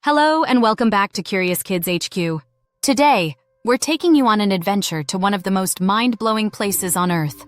Hello and welcome back to Curious Kids HQ. Today, we're taking you on an adventure to one of the most mind-blowing places on Earth.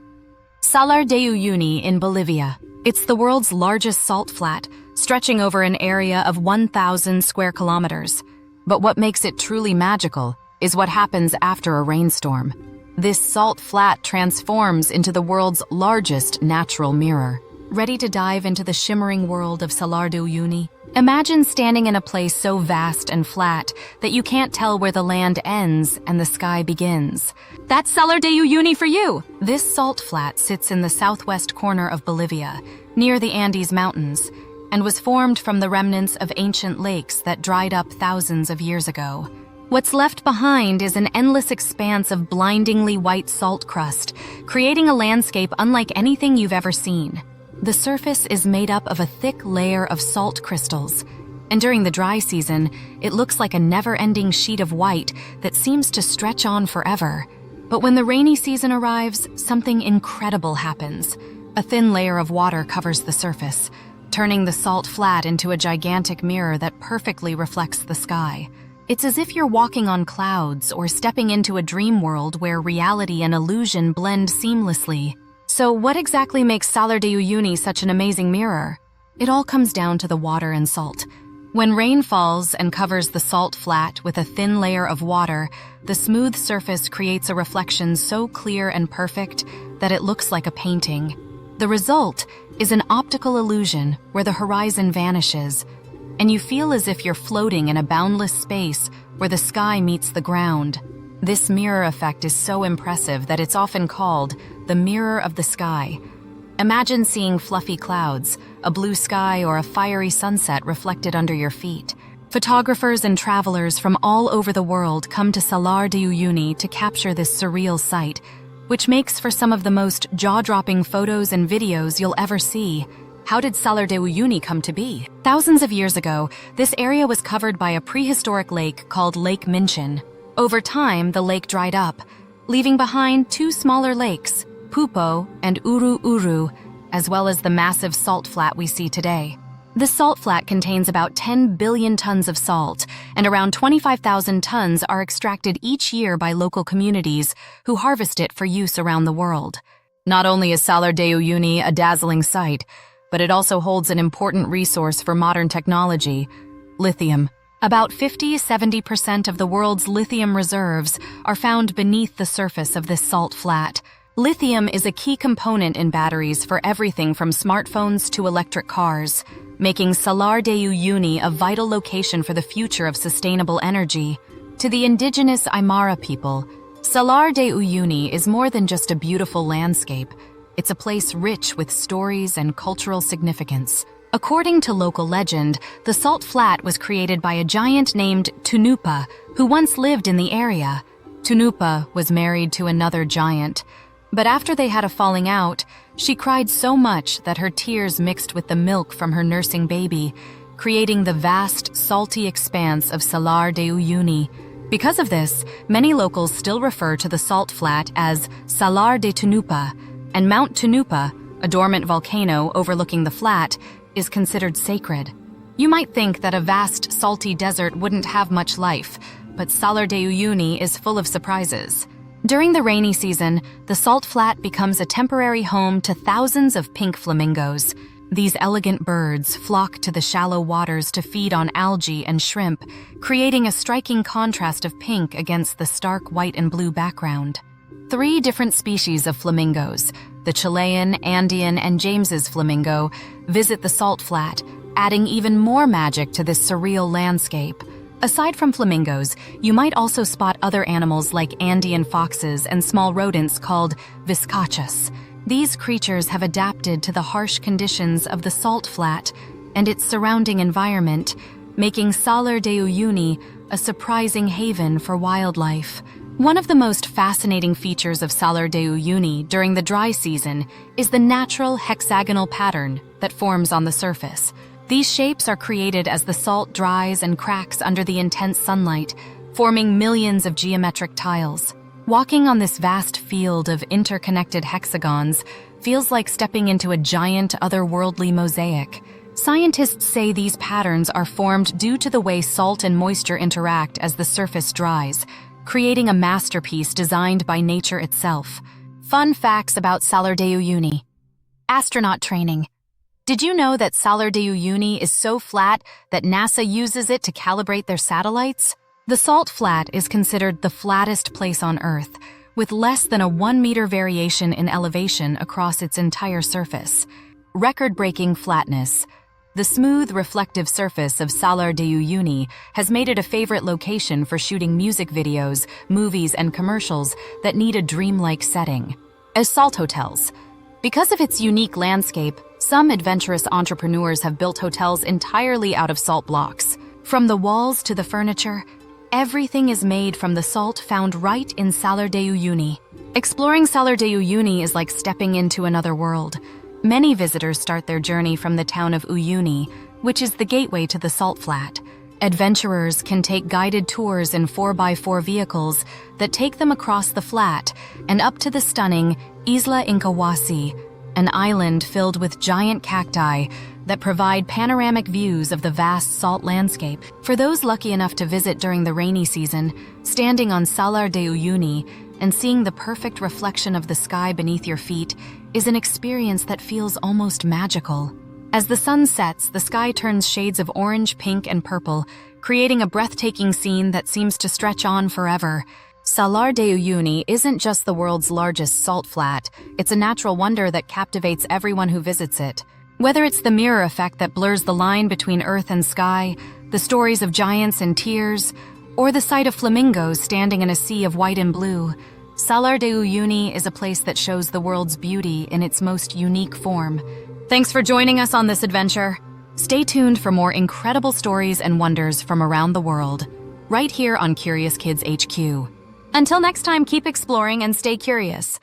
Salar de Uyuni in Bolivia. It's the world's largest salt flat, stretching over an area of 1,000 square kilometers. But what makes it truly magical is what happens after a rainstorm. This salt flat transforms into the world's largest natural mirror. Ready to dive into the shimmering world of Salar de Uyuni? Imagine standing in a place so vast and flat that you can't tell where the land ends and the sky begins. That's Salar de Uyuni for you! This salt flat sits in the southwest corner of Bolivia, near the Andes Mountains, and was formed from the remnants of ancient lakes that dried up thousands of years ago. What's left behind is an endless expanse of blindingly white salt crust, creating a landscape unlike anything you've ever seen. The surface is made up of a thick layer of salt crystals, and during the dry season, it looks like a never-ending sheet of white that seems to stretch on forever. But when the rainy season arrives, something incredible happens. A thin layer of water covers the surface, turning the salt flat into a gigantic mirror that perfectly reflects the sky. It's as if you're walking on clouds or stepping into a dream world where reality and illusion blend seamlessly. So what exactly makes Salar de Uyuni such an amazing mirror? It all comes down to the water and salt. When rain falls and covers the salt flat with a thin layer of water, the smooth surface creates a reflection so clear and perfect that it looks like a painting. The result is an optical illusion where the horizon vanishes, and you feel as if you're floating in a boundless space where the sky meets the ground. This mirror effect is so impressive that it's often called the mirror of the sky. Imagine seeing fluffy clouds, a blue sky, or a fiery sunset reflected under your feet. Photographers and travelers from all over the world come to Salar de Uyuni to capture this surreal sight, which makes for some of the most jaw-dropping photos and videos you'll ever see. How did Salar de Uyuni come to be? Thousands of years ago, this area was covered by a prehistoric lake called Lake Minchin. Over time, the lake dried up, leaving behind two smaller lakes, Pupo and Uru Uru, as well as the massive salt flat we see today. The salt flat contains about 10 billion tons of salt, and around 25,000 tons are extracted each year by local communities who harvest it for use around the world. Not only is Salar de Uyuni a dazzling sight, but it also holds an important resource for modern technology: lithium. About 50–70% of the world's lithium reserves are found beneath the surface of this salt flat. Lithium is a key component in batteries for everything from smartphones to electric cars, making Salar de Uyuni a vital location for the future of sustainable energy. To the indigenous Aymara people, Salar de Uyuni is more than just a beautiful landscape. It's a place rich with stories and cultural significance. According to local legend, the salt flat was created by a giant named Tunupa, who once lived in the area. Tunupa was married to another giant, but after they had a falling out, she cried so much that her tears mixed with the milk from her nursing baby, creating the vast, salty expanse of Salar de Uyuni. Because of this, many locals still refer to the salt flat as Salar de Tunupa, and Mount Tunupa, a dormant volcano overlooking the flat, is considered sacred. You might think that a vast, salty desert wouldn't have much life, but Salar de Uyuni is full of surprises. During the rainy season, the salt flat becomes a temporary home to thousands of pink flamingos. These elegant birds flock to the shallow waters to feed on algae and shrimp, creating a striking contrast of pink against the stark white and blue background. 3 different species of flamingos, the Chilean, Andean, and James's flamingo, visit the salt flat, adding even more magic to this surreal landscape. Aside from flamingos, you might also spot other animals like Andean foxes and small rodents called vizcachas. These creatures have adapted to the harsh conditions of the salt flat and its surrounding environment, making Salar de Uyuni a surprising haven for wildlife. One of the most fascinating features of Salar de Uyuni during the dry season is the natural hexagonal pattern that forms on the surface. These shapes are created as the salt dries and cracks under the intense sunlight, forming millions of geometric tiles. Walking on this vast field of interconnected hexagons feels like stepping into a giant otherworldly mosaic. Scientists say these patterns are formed due to the way salt and moisture interact as the surface dries, creating a masterpiece designed by nature itself. Fun facts about Salar de Uyuni. Astronaut training. Did you know that Salar de Uyuni is so flat that NASA uses it to calibrate their satellites? The salt flat is considered the flattest place on Earth, with less than a 1-meter variation in elevation across its entire surface. Record-breaking flatness. The smooth, reflective surface of Salar de Uyuni has made it a favorite location for shooting music videos, movies, and commercials that need a dreamlike setting. As salt hotels. Because of its unique landscape, some adventurous entrepreneurs have built hotels entirely out of salt blocks. From the walls to the furniture, everything is made from the salt found right in Salar de Uyuni. Exploring Salar de Uyuni is like stepping into another world. Many visitors start their journey from the town of Uyuni, which is the gateway to the salt flat. Adventurers can take guided tours in 4x4 vehicles that take them across the flat and up to the stunning Isla Inkawasi, an island filled with giant cacti that provide panoramic views of the vast salt landscape. For those lucky enough to visit during the rainy season, standing on Salar de Uyuni and seeing the perfect reflection of the sky beneath your feet is an experience that feels almost magical. As the sun sets, the sky turns shades of orange, pink, and purple, creating a breathtaking scene that seems to stretch on forever. Salar de Uyuni isn't just the world's largest salt flat, it's a natural wonder that captivates everyone who visits it. Whether it's the mirror effect that blurs the line between earth and sky, the stories of giants and tears, or the sight of flamingos standing in a sea of white and blue, Salar de Uyuni is a place that shows the world's beauty in its most unique form. Thanks for joining us on this adventure. Stay tuned for more incredible stories and wonders from around the world, right here on Curious Kids HQ. Until next time, keep exploring and stay curious.